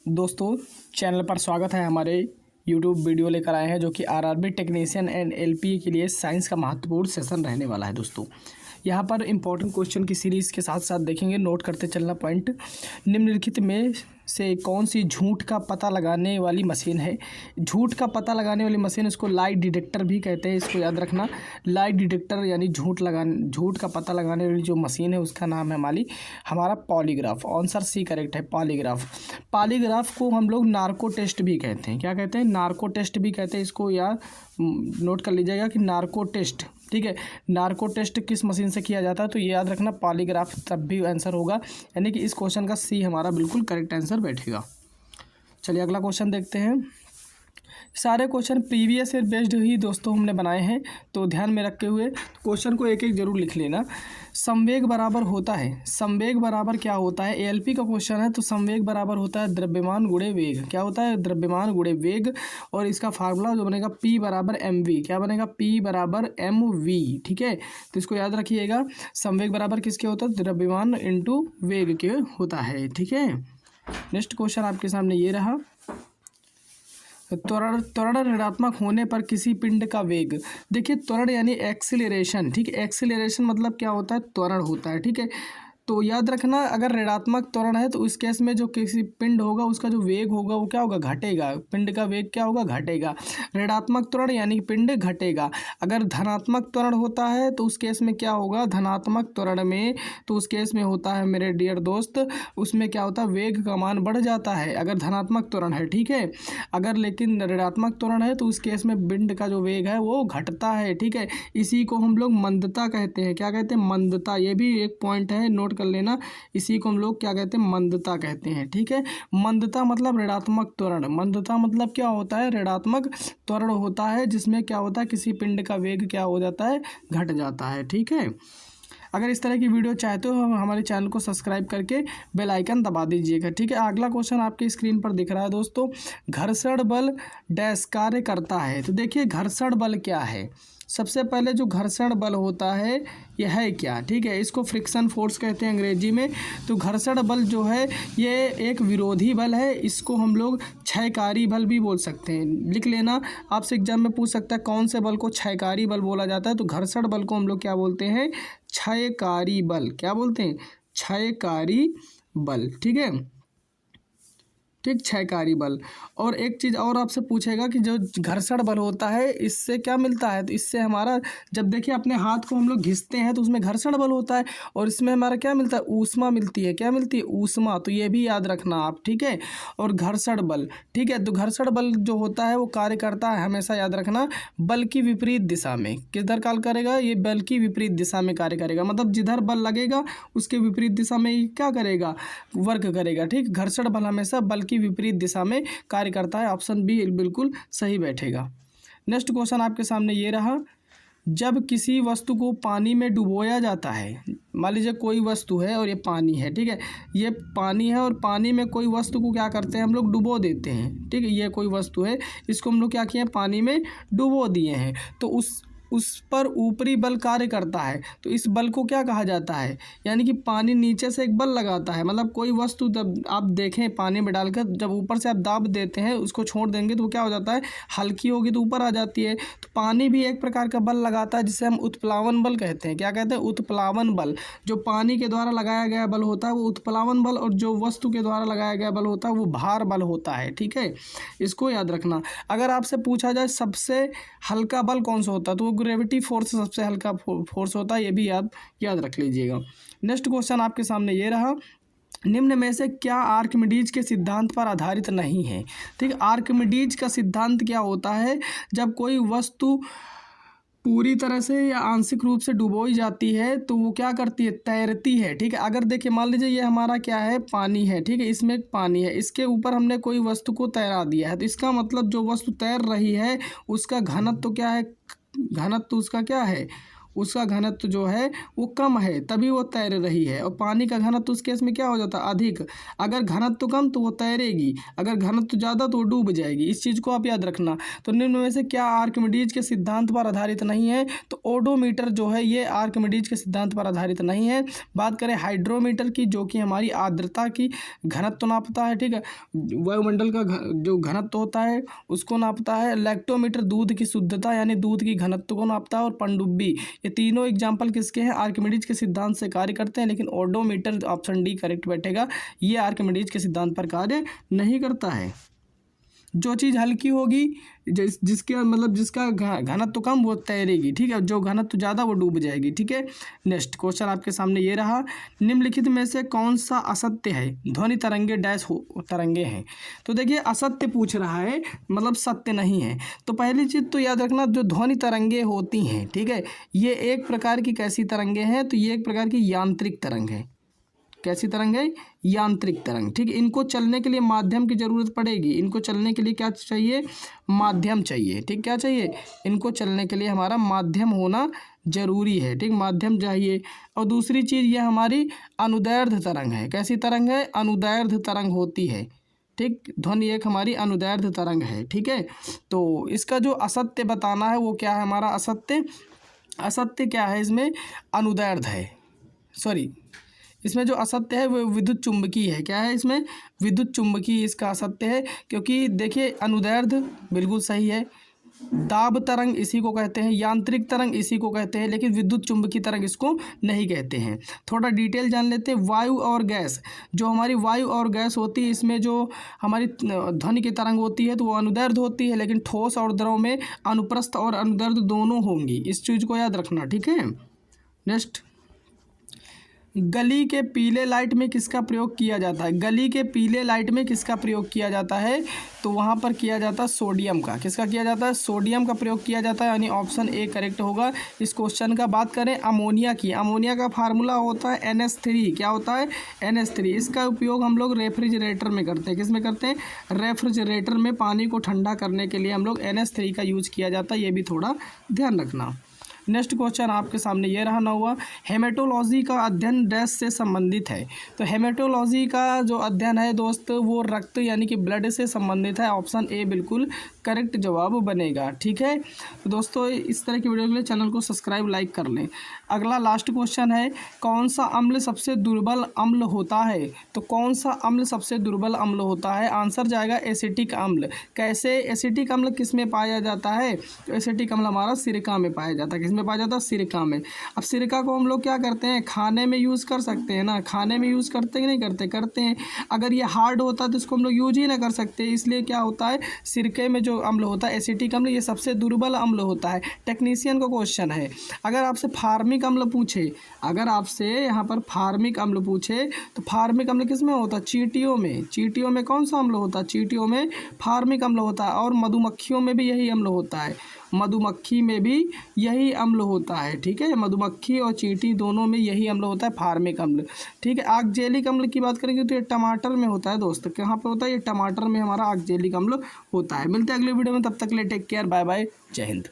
दोस्तों, चैनल पर स्वागत है। हमारे यूट्यूब वीडियो लेकर आए हैं जो कि आरआरबी टेक्नीशियन एंड एलपीए के लिए साइंस का महत्वपूर्ण सेशन रहने वाला है। दोस्तों, यहाँ पर इंपॉर्टेंट क्वेश्चन की सीरीज़ के साथ साथ देखेंगे, नोट करते चलना पॉइंट। निम्नलिखित में से कौन सी झूठ का पता लगाने वाली मशीन है? झूठ का पता लगाने वाली मशीन, इसको लाई डिटेक्टर भी कहते हैं, इसको याद रखना। लाई डिटेक्टर यानी झूठ का पता लगाने वाली जो मशीन है उसका नाम है हमारा पॉलीग्राफ। आंसर सी करेक्ट है, पॉलीग्राफ। पॉलीग्राफ को हम लोग नार्को टेस्ट भी कहते हैं। क्या कहते हैं? नार्को टेस्ट भी कहते हैं इसको, या नोट कर लीजिएगा कि नार्को टेस्ट। ठीक है, नार्को टेस्ट किस मशीन से किया जाता है? तो ये याद रखना, पॉलीग्राफ। तब भी आंसर होगा, यानी कि इस क्वेश्चन का सी हमारा बिल्कुल करेक्ट आंसर बैठेगा। चलिए अगला क्वेश्चन देखते हैं। सारे क्वेश्चन प्रीवियस ईयर बेस्ड ही दोस्तों हमने बनाए हैं, तो ध्यान में रखते हुए क्वेश्चन को एक एक जरूर लिख लेना। संवेग बराबर होता है, संवेग बराबर क्या होता है? एएलपी का क्वेश्चन है, तो संवेग बराबर होता है द्रव्यमान गुणे वेग। क्या होता है? द्रव्यमान गुणे वेग। और इसका फार्मूला जो बनेगा P बराबर mv। क्या बनेगा? P बराबर mv। ठीक है, तो इसको याद रखिएगा। संवेग बराबर किसके होता है? द्रव्यमान इंटू वेग के होता है। ठीक है, नेक्स्ट क्वेश्चन आपके सामने ये रहा। त्वरण ऋणात्मक होने पर किसी पिंड का वेग। देखिए, त्वरण यानी एक्सीलरेशन। ठीक है, एक्सीलरेशन मतलब क्या होता है? त्वरण होता है। ठीक है, तो याद रखना, अगर ऋणात्मक त्वरण है तो उस केस में जो किसी पिंड होगा उसका जो वेग होगा वो क्या होगा? घटेगा। पिंड का वेग क्या होगा? घटेगा। ऋणात्मक त्वरण यानी पिंड घटेगा। अगर धनात्मक त्वरण होता है तो उस केस में क्या होगा? धनात्मक त्वरण में, तो उस केस में होता है मेरे डियर दोस्त, उसमें क्या होता है? वेग का मान बढ़ जाता है अगर धनात्मक त्वरण है। ठीक है, अगर लेकिन ऋणात्मक त्वरण है तो उस केस में पिंड का जो वेग है वो घटता है। ठीक है, इसी को हम लोग मंदता कहते हैं। क्या कहते हैं? मंदता। ये भी एक पॉइंट है, नोट कर लेना। इसी को हम लोग क्या कहते हैं? मंदता कहते हैं। ठीक है, मंदता मतलब ऋणात्मक त्वरण। मंदता मतलब क्या होता है? ऋणात्मक त्वरण होता है जिसमें क्या होता है? किसी पिंड का वेग क्या हो जाता है? घट जाता है। ठीक है, अगर इस तरह की वीडियो चाहते हो हमारे चैनल को सब्सक्राइब करके बेल आइकन दबा दीजिएगा। ठीक है, अगला क्वेश्चन आपकी स्क्रीन पर दिख रहा है दोस्तों। घर्षण बल डैश कार्य करता है। तो देखिए, घर्षण बल क्या है? सबसे पहले जो घर्षण बल होता है यह है क्या? ठीक है, इसको फ्रिक्शन फोर्स कहते हैं अंग्रेजी में। तो घर्षण बल जो है ये एक विरोधी बल है, इसको हम लोग क्षयकारी बल भी बोल सकते हैं। लिख लेना, आपसे एग्जाम में पूछ सकता है कौन से बल को क्षयकारी बल बोला जाता है। तो घर्षण बल को हम लोग क्या बोलते हैं? क्षयकारी बल। क्या बोलते हैं? क्षयकारी बल। ठीक है, ठीक, क्षयकारी बल। और एक चीज़ और आपसे पूछेगा कि जो घर्षण बल होता है इससे क्या मिलता है? तो इससे हमारा, जब देखिए अपने हाथ को हम लोग घिसते हैं तो उसमें घर्षण बल होता है, और इसमें हमारा क्या मिलता है? ऊष्मा मिलती है। क्या मिलती है? ऊष्मा। तो ये भी याद रखना आप। ठीक है, और घर्षण बल, ठीक है, तो घर्षण बल जो होता है वो कार्य करता है, हमेशा याद रखना, बल की विपरीत दिशा में। किधर कार्य करेगा? ये बल की विपरीत दिशा में कार्य करेगा। मतलब जिधर बल लगेगा उसके विपरीत दिशा में ये क्या करेगा? वर्क करेगा। ठीक, घर्षण बल हमेशा बल की विपरीत दिशा में कार्य करता है। ऑप्शन बी बिल्कुल सही बैठेगा। नेक्स्ट क्वेश्चन आपके सामने ये रहा। जब किसी वस्तु को पानी में डुबोया जाता है, मान लीजिए कोई वस्तु है और ये पानी है। ठीक है, ये पानी है और पानी में कोई वस्तु को क्या करते हैं? हम लोग डुबो देते हैं। ठीक है, ये कोई वस्तु है, इसको हम लोग क्या किए हैं? पानी में डुबो दिए हैं। तो उस पर ऊपरी बल कार्य करता है, तो इस बल को क्या कहा जाता है? यानी कि पानी नीचे से एक बल लगाता है। मतलब कोई वस्तु जब आप देखें पानी में डालकर, जब ऊपर से आप दाब देते हैं, उसको छोड़ देंगे तो वो क्या हो जाता है? हल्की होगी तो ऊपर आ जाती है। तो पानी भी एक प्रकार का बल लगाता है जिसे हम उत्प्लावन बल कहते हैं। क्या कहते हैं? उत्प्लावन बल। जो पानी के द्वारा लगाया गया बल होता है वो उत्प्लावन बल, और जो वस्तु के द्वारा लगाया गया बल होता है वो भार बल होता है। ठीक है, इसको याद रखना। अगर आपसे पूछा जाए सबसे हल्का बल कौन सा होता है, तो वो ग्रेविटी फोर्स सबसे हल्का फोर्स होता है। ये भी याद रख लीजिएगा। नेक्स्ट क्वेश्चन आपके सामने ये रहा। निम्न में से क्या आर्किमिडीज के सिद्धांत पर आधारित नहीं है? ठीक है, आर्किमिडीज का सिद्धांत क्या होता है? जब कोई वस्तु पूरी तरह से या आंशिक रूप से डुबोई जाती है तो वो क्या करती है? तैरती है। ठीक है, अगर देखिए मान लीजिए ये हमारा क्या है? पानी है। ठीक है, इसमें पानी है, इसके ऊपर हमने कोई वस्तु को तैरा दिया है, तो इसका मतलब जो वस्तु तैर रही है उसका घनत्व क्या है? घनत्व उसका क्या है? उसका घनत्व जो है वो कम है, तभी वो तैर रही है। और पानी का घनत्व उस केस में क्या हो जाता है, अधिक। अगर घनत्व कम तो वो तैरेगी, अगर घनत्व ज़्यादा तो वो डूब जाएगी। इस चीज़ को आप याद रखना। तो निम्न में से क्या आर्किमिडीज के सिद्धांत पर आधारित नहीं है, तो ओडोमीटर जो है ये आर्किमिडीज के सिद्धांत पर आधारित नहीं है। बात करें हाइड्रोमीटर की, जो कि हमारी आर्द्रता की घनत्व नापता है, ठीक है, वायुमंडल का जो घनत्व होता है उसको नापता है। लैक्टोमीटर दूध की शुद्धता यानी दूध की घनत्व को नापता है। और पनडुब्बी, ये तीनों एग्जाम्पल किसके हैं, आर्किमिडीज के सिद्धांत से कार्य करते हैं। लेकिन ओडोमीटर ऑप्शन डी करेक्ट बैठेगा, ये आर्किमिडीज के सिद्धांत पर कार्य नहीं करता है। जो चीज़ हल्की होगी, जिसके मतलब जिसका घनत्व कम वो तैरेगी, ठीक है, जो घनत्व ज़्यादा वो डूब जाएगी, ठीक है। नेक्स्ट क्वेश्चन आपके सामने ये रहा, निम्नलिखित में से कौन सा असत्य है, ध्वनि तरंगे डैश हो तरंगे हैं। तो देखिए असत्य पूछ रहा है, मतलब सत्य नहीं है। तो पहली चीज़ तो याद रखना, जो ध्वनि तरंगे होती हैं, ठीक है, ये एक प्रकार की कैसी तरंगे हैं, तो ये एक प्रकार की यांत्रिक तरंग है। कैसी तरंग है, यांत्रिक तरंग, ठीक है। इनको चलने के लिए माध्यम की जरूरत पड़ेगी, इनको चलने के लिए क्या चाहिए, माध्यम चाहिए, ठीक, क्या चाहिए, इनको चलने के लिए हमारा माध्यम होना जरूरी है, ठीक, माध्यम चाहिए। और दूसरी चीज़ ये हमारी अनुदैर्ध्य तरंग है। कैसी तरंग है, अनुदैर्ध्य तरंग होती है, ठीक, ध्वनि एक हमारी अनुदैर्ध्य तरंग है, ठीक है। तो इसका जो असत्य बताना है वो क्या है, हमारा असत्य, असत्य क्या है इसमें, अनुदैर्ध्य है, सॉरी, इसमें जो असत्य है वो विद्युत चुंबकीय है। क्या है इसमें, विद्युत चुंबकीय इसका असत्य है। क्योंकि देखिए अनुदैर्ध्य बिल्कुल सही है, दाब तरंग इसी को कहते हैं, यांत्रिक तरंग इसी को कहते हैं, लेकिन विद्युत चुंबकीय तरंग इसको नहीं कहते हैं। थोड़ा डिटेल जान लेते हैं। वायु और गैस, जो हमारी वायु और गैस होती है, इसमें जो हमारी ध्वनि की तरंग होती है तो वो अनुदैर्ध्य होती है, लेकिन ठोस और द्रव में अनुप्रस्थ और अनुदैर्ध्य दोनों होंगी। इस चीज़ को याद रखना, ठीक है। नेक्स्ट, गली के पीले लाइट में किसका प्रयोग किया जाता है, गली के पीले लाइट में किसका प्रयोग किया जाता है, तो वहाँ पर किया जाता है सोडियम का। किसका किया जाता है, सोडियम का प्रयोग किया जाता है, यानी ऑप्शन ए करेक्ट होगा इस क्वेश्चन का। बात करें अमोनिया की, अमोनिया का फार्मूला होता है NH3, क्या होता है, NH3। इसका उपयोग हम लोग रेफ्रिजरेटर में करते हैं। किस में करते हैं, रेफ्रिजरेटर में पानी को ठंडा करने के लिए हम लोग NH3 का यूज किया जाता है, ये भी थोड़ा ध्यान रखना। नेक्स्ट क्वेश्चन आपके सामने ये रहा 9वां, हेमेटोलॉजी का अध्ययन डैश से संबंधित है। तो हेमेटोलॉजी का जो अध्ययन है दोस्त वो रक्त यानी कि ब्लड से संबंधित है। ऑप्शन ए बिल्कुल करेक्ट जवाब बनेगा, ठीक है। तो दोस्तों इस तरह की वीडियो के लिए चैनल को सब्सक्राइब लाइक कर लें। अगला लास्ट क्वेश्चन है, कौन सा अम्ल सबसे दुर्बल अम्ल होता है, तो कौन सा अम्ल सबसे दुर्बल अम्ल होता है, आंसर जाएगा एसिटिक अम्ल। कैसे, एसिटिक अम्ल किस में पाया जाता है, तो एसिटिक अम्ल हमारा सिरका में पाया जाता है। किस में पाया जाता है, सिरका में। अब सिरका को हम लोग क्या करते हैं, खाने में यूज़ कर सकते हैं ना, खाने में यूज़ करते हैं कि नहीं करते, करते हैं। अगर ये हार्ड होता तो इसको हम लोग यूज ही ना कर सकते, इसलिए क्या होता है, सिरके में जो अम्ल होता है एसिटिक अम्ल, ये सबसे दुर्बल अम्ल होता है। टेक्नीशियन का क्वेश्चन है, अगर आपसे फार्मिक अम्ल पूछे, अगर आपसे यहाँ पर फार्मिक अम्ल पूछे तो फार्मिक अम्ल किस में होता है, चींटियों में। चींटियों में कौन सा अम्ल होता है, चींटियों में फार्मिक अम्ल होता है। और मधुमक्खियों में भी यही अम्ल होता है, मधुमक्खी में भी यही अम्ल होता है, ठीक है। मधुमक्खी और चींटी दोनों में यही अम्ल होता है, फार्मिक अम्ल, ठीक है। आक्जेलिक अम्ल की बात करेंगे तो ये टमाटर में होता है दोस्त। कहाँ पे होता है, ये टमाटर में हमारा आक्जेलिक अम्ल होता है। मिलते हैं अगले वीडियो में, तब तक के लिए टेक केयर, बाय बाय, जय हिंद।